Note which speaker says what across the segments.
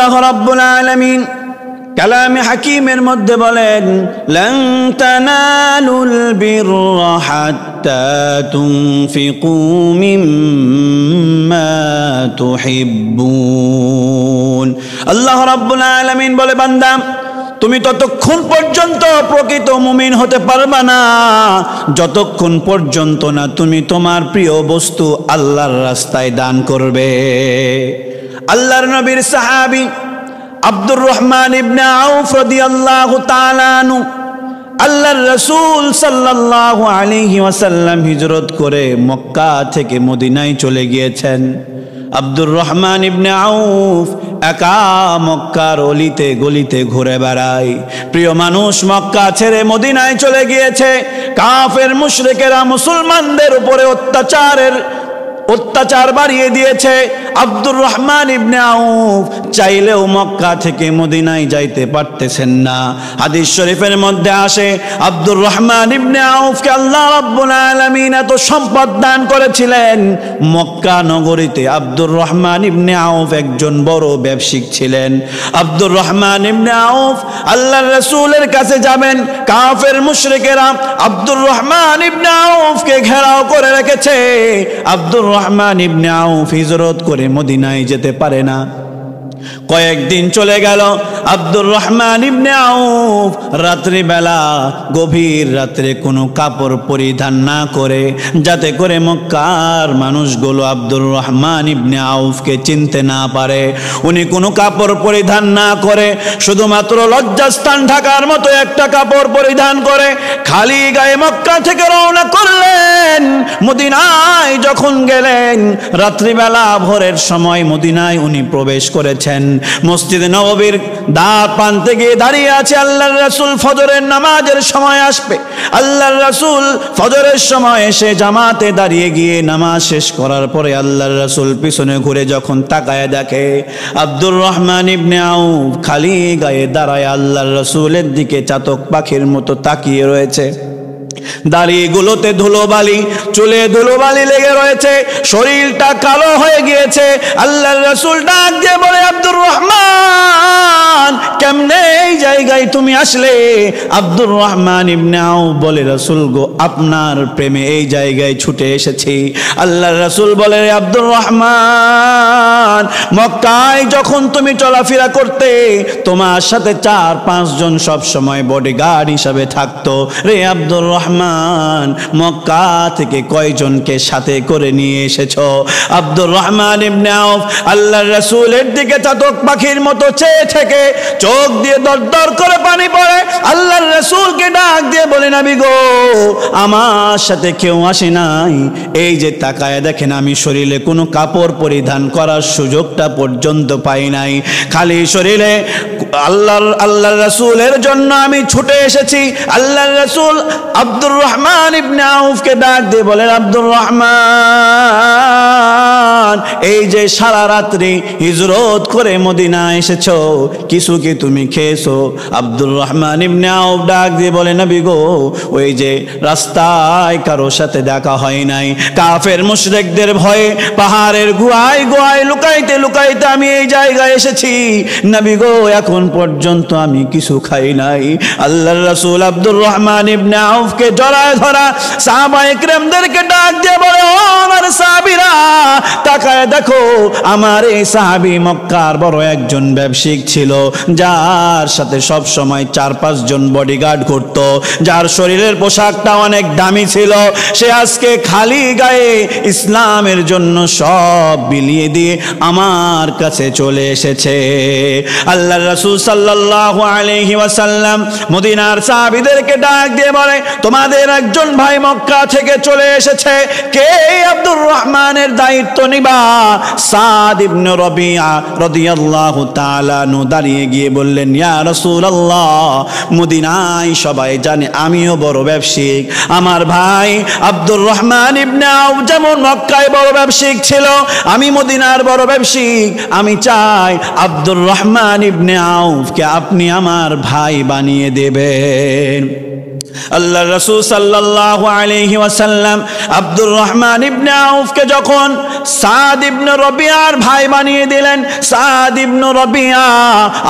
Speaker 1: আল্লাহ রাব্বুল আলামিন কালামে হাকিমের মধ্যে বলেন, লান তানালুল বিররা হাত্তা তুনফিকু মিম্মা তুহিব্বুন। আল্লাহ রাব্বুল আলামিন বলে, বান্দা তুমি ততক্ষণ পর্যন্ত প্রকৃত মুমিন হতে পারবা না যতক্ষণ পর্যন্ত না তুমি তোমার প্রিয় বস্তু আল্লাহর রাস্তায় দান করবে। আল্লাহর নবীর সাহাবী আব্দুর রহমান ইবনে আউফ রাদিয়াল্লাহু তাআলা আনহু আল্লাহর রাসূল সাল্লাল্লাহু আলাইহি ওয়াসাল্লাম হিজরত করে মক্কা থেকে মদিনায় চলে গিয়েছেন। আব্দুর রহমান ইবনে আউফ একা মক্কার অলিতে গলিতে ঘুরে বেড়ায়। প্রিয় মানুষ মক্কা ছেড়ে মদিনায় চলে গিয়েছে। কাফের মুশরিকেরা মুসলমানদের উপরে অত্যাচার বাড়িয়ে দিয়েছে। আব্দুর রহমান ইবনে আউফ চাইলেও মক্কা থেকে মদিনায় যাইতে পারতেছেন না। হাদিস শরীফের মধ্যে আসে, আব্দুর রহমান ইবনে আউফকে আল্লাহ রাব্বুল আলামিন এত সম্পদ দান করেছিলেন, মক্কা নগরীতে আব্দুর রহমান ইবনে আউফ একজন বড় ব্যবসায়িক ছিলেন। আব্দুর রহমান ইবনে আউফ আল্লাহর রাসূলের কাছে যাবেন, কাফের মুশরিকেরা আব্দুর রহমান ইবনে আউফকে ঘেরাও করে রেখেছে। আব্দুর রহমান ইবনে আউফ হিজরত করে মদিনায় যেতে পারে না। কয়েকদিন চলে গেল। আব্দুর রহমান ইবনে আউফ রাত্রিবেলা গভীর রাত্রে কোনো কাপড় পরিধান না করে, যাতে করে মক্কার মানুষগুলো আব্দুর রহমান ইবনে আউফকে চিনতে না পারে, উনি কোনো কাপড় পরিধান না করে শুধুমাত্র লজ্জাস্থান ঢাকার মতো একটা কাপড় পরিধান করে খালি গায়ে মক্কা থেকে রওনা করলেন। মদিনায় যখন গেলেন, রাত্রিবেলা ভোরের সময় মদিনায় উনি প্রবেশ করেছেন। মসজিদে নববীর দ্বার প্রান্তে গিয়ে দাঁড়িয়ে আছে। আল্লাহর রাসূল ফজরের নামাজের সময় আসবে। আল্লাহর রাসূল ফজরের সময় এসে জামাতে দাঁড়িয়ে গিয়ে নামাজ শেষ করার পরে আল্লাহর রাসূল পিছনে ঘুরে যখন তাকায় দেখে আব্দুর রহমান ইবনে আউফ খালি গায়ে দাঁড়ায় আল্লাহর রাসূলের দিকে চাতক পাখির মতো তাকিয়ে রয়েছে। দাড়িগুলোতে ধুলোবালি, চুলে ধুলোবালি লেগে রয়েছে, শরীরটা কালো হয়ে গিয়েছে। আল্লাহর রাসূল ডাক দিয়ে বলে, আব্দুর রহমান কেমনে এই জায়গায় তুমি আসলে? আব্দুর রহমান ইবনে আউফ বলে, রাসূল গো, আপনার প্রেমে এই জায়গায় ছুটে এসেছি। আল্লাহর রাসূল বলে, আব্দুর রহমান মক্কায় যখন তুমি চলাফেরা করতে তোমার সাথে 4-5 জন সব সময় বডিগার্ড হিসাবে থাকতো রে আব্দুর রহমান, মক্কা থেকে কয়জনকে সাথে করে নিয়ে এসেছো? আব্দুর রহমান ইবনে আউফ আল্লাহর রাসূলের দিকে চাতক পাখির মতো চেয়ে থেকে চোখ দিয়ে দরদর করে পানি পড়ে। আল্লাহর রাসূলকে ডাক দিয়ে বলে, নবী গো, আমার সাথে কেউ আসে নাই। এই যে তাকায় দেখেন, আমি শরীরে কোনো কাপড় পরিধান করার সুযোগটা পর্যন্ত পাই নাই, খালি শরীরে আল্লাহর রাসূলের জন্য আমি ছুটে এসেছি। আল্লাহর রাসূল আব্দুর রহমান ইবনে আউফকে ডাক দিয়ে বলেন, আব্দুর রহমান, এই যে সারা রাত্রি হিজরত করে মদিনা এসেছো, কিছু কি তুমি খেয়েছো? আব্দুর রহমান ইবনে আউফ ডাক দিয়ে বলে, নবী গো, ওই যে রাস্তায় কারো সাথে দেখা হয় নাই, কাফের মুশরিকদের ভয়ে পাহাড়ের গুহায় গুহায় লুকাইতে লুকাইতে আমি এই জায়গায় এসেছি। নবী গো, এখন পর্যন্ত আমি কিছু খাই নাই। আল্লাহর রাসূল আব্দুর রহমান ইবনে আউফকে জড়ায় ধরা সাহাবায়ে কেরামদেরকে ডাক দিয়ে বলে, ও আমার সাহাবীরা, তাকায় দেখো, আমার এই সাহাবী মক্কার বড় একজন ব্যবসায়িক ছিল, যার সাথে সব সময় 4-5 জন বডিগার্ড ঘুরত, যার শরীরের পোশাকটা অনেক দামি ছিল। সে আজকে খালি গায়ে ইসলামের জন্য সব বিলিয়ে দিয়ে আমার কাছে চলে এসেছে। আল্লাহর রাসূল সাল্লাল্লাহু আলাইহি ওয়াসাল্লাম মদিনার সাহাবীদেরকে ডাক দিয়ে বলে, তোমাদের একজন ভাই মক্কা থেকে চলে এসেছে, কে আব্দুর রহমানের দায়িত্ব নিবা? সাদ ইবনে রবিয়া রাদিয়াল্লাহু তাআলা আনহু দাঁড়িয়ে গিয়ে বললেন, ইয়া রাসূলুল্লাহ, মদিনায় সবাই জানে আমিও বড় ব্যবসায়িক, আমার ভাই আব্দুর রহমান ইবনে আউফ যেমন মক্কায় বড় ব্যবসায়িক ছিল, আমি মদিনার বড় ব্যবসায়িক। আমি চাই আব্দুর রহমান ইবনে আউফকে আপনি আমার ভাই বানিয়ে দেবেন। আল্লাহর রাসূল সাল্লাল্লাহু আলাইহি ওয়াসাল্লাম আব্দুর রহমান ইবনে আউফকে যখন সাদ ইবনে রবিয়ার ভাই বানিয়ে দিলেন, সাদ ইবনে রবিয়া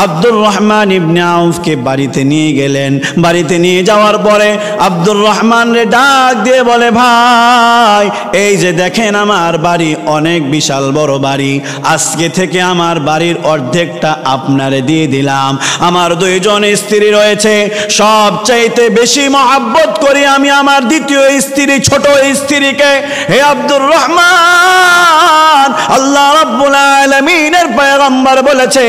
Speaker 1: আব্দুর রহমান ইবনে আউফকে বাড়িতে নিয়ে গেলেন। বাড়িতে নিয়ে যাওয়ার পরে আব্দুর রহমান রে ডাক দিয়ে বলে, ভাই এই যে দেখেন আমার বাড়ি অনেক বিশাল বড় বাড়ি, আজকে থেকে আমার বাড়ির অর্ধেকটা আপনারে দিয়ে দিলাম। আমার দুইজন স্ত্রী রয়েছে, সবচাইতে বেশি মহব্বত করি আমি আমার দ্বিতীয় স্ত্রী, ছোট স্ত্রীকে। হে আব্দুর রহমান, আল্লাহ রাব্বুল আলামিনের পয়গম্বর বলেছে,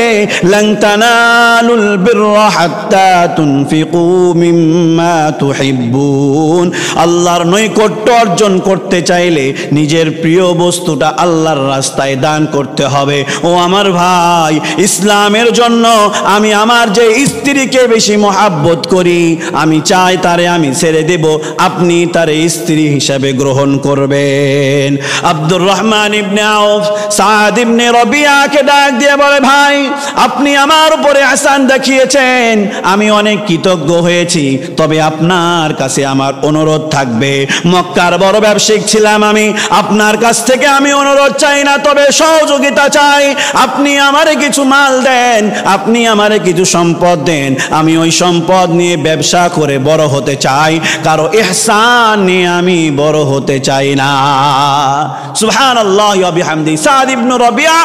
Speaker 1: লান তানালুল বিররা হাত্তা তুনফিকু মিম্মা তুহিব্বুন। আল্লাহর নৈকট্য অর্জন করতে চাইলে নিজের প্রিয় বস্তুটা আল্লাহর রাস্তায় দান করতে হবে। ও আমার ভাই, ইসলামের জন্য আমি আমার যে স্ত্রীকে বেশি মহব্বত করি, আমি চাই তারে আমি ছেড়ে দেব, আপনি তারে স্ত্রী হিসাবে গ্রহণ করবেন। আব্দুর রহমান ইবনে আউফ সাদ ইবনে রবিয়াকে ডাক দিয়ে বলে, ভাই আপনি আমার উপরে আহসান দেখিয়েছেন, আমি অনেক কৃতজ্ঞ হয়েছি, তবে আপনার কাছে আমার অনুরোধ থাকবে। মক্কার বড় ব্যবসায়িক ছিলাম আমি, আপনার কাছ থেকে আমি অনুরোধ চাই না, তবে সহযোগিতা চাই। আপনি আমারে কিছু মাল দেন, আপনি আমারে কিছু সম্পদ দেন, আমি ওই সম্পদ নিয়ে ব্যবসা করে বড় হতে চাই, কারো ইহসান নিয়ে আমি বড় হতে চাই না। সুবহানাল্লাহি ওয়া বিহামদিহি। সাদ ইবনে রবিয়া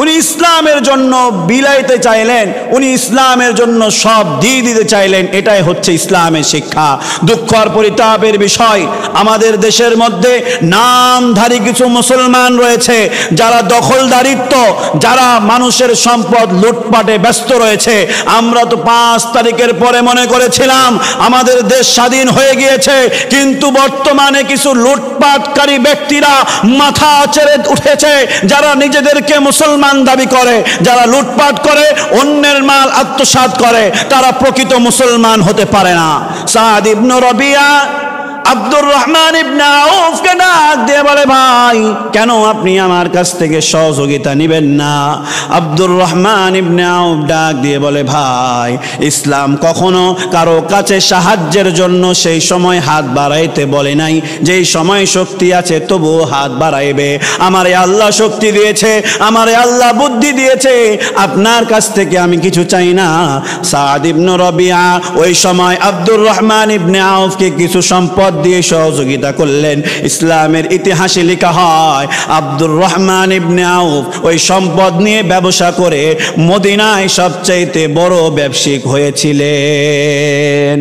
Speaker 1: উনি ইসলামের জন্য বিলাইতে চাইলেন, উনি ইসলামের জন্য সব দিয়ে দিতে চাইলেন। এটাই হচ্ছে ইসলামের শিক্ষা। দুঃখ আর পরিতাপের বিষয়, আমাদের দেশের মধ্যে নামধারী কিছু মুসলমান রয়েছে যারা দখলদারিত্ব, যারা মানুষের সম্পদ লুটপাটে ব্যস্ত রয়েছে। আমরা তো 5 তারিখের পরে মনে করেছিলাম আমাদের দেশ স্বাধীন হয়ে গিয়েছে, কিন্তু বর্তমানে কিছু লুটপাটকারী ব্যক্তিরা মাথা ছেড়ে উঠেছে, যারা নিজেদেরকে মুসলমান দাবি করে, যারা লুটপাট করে, অন্যের মাল আত্মসাৎ করে, তারা প্রকৃত মুসলমান হতে পারে না। সাদ ইবনে রবিয়া আব্দুর রহমান ইবনে আউফকে ডাক দিয়ে বলে, ভাই কেন আপনি আমার কাছ থেকে সহযোগিতা নেবেন না? আব্দুর রহমান ইবনে আউফ ডাক দিয়ে বলে, ভাই ইসলাম কখনো কারো কাছে সাহায্যের জন্য সেই সময় হাত বাড়াইতে বলে নাই, যেই সময় শক্তি আছে তবুও হাত বাড়াইবে। আমারে আল্লাহ শক্তি দিয়েছে, আমারে আল্লাহ বুদ্ধি দিয়েছে, আপনার কাছ থেকে আমি কিছু চাই না। সাদ ইবনে রবিয়া ওই সময় আব্দুর রহমান ইবনে আউফকে কিছু সম্পদ দিয়ে সহযোগিতা করলেন। ইসলামের ইতিহাসে লেখা হয় আব্দুর রহমান ইবনে আউফ ওই সম্পদ নিয়ে ব্যবসা করে মদিনায় সবচাইতে বড় ব্যবসায়িক হয়েছিলেন।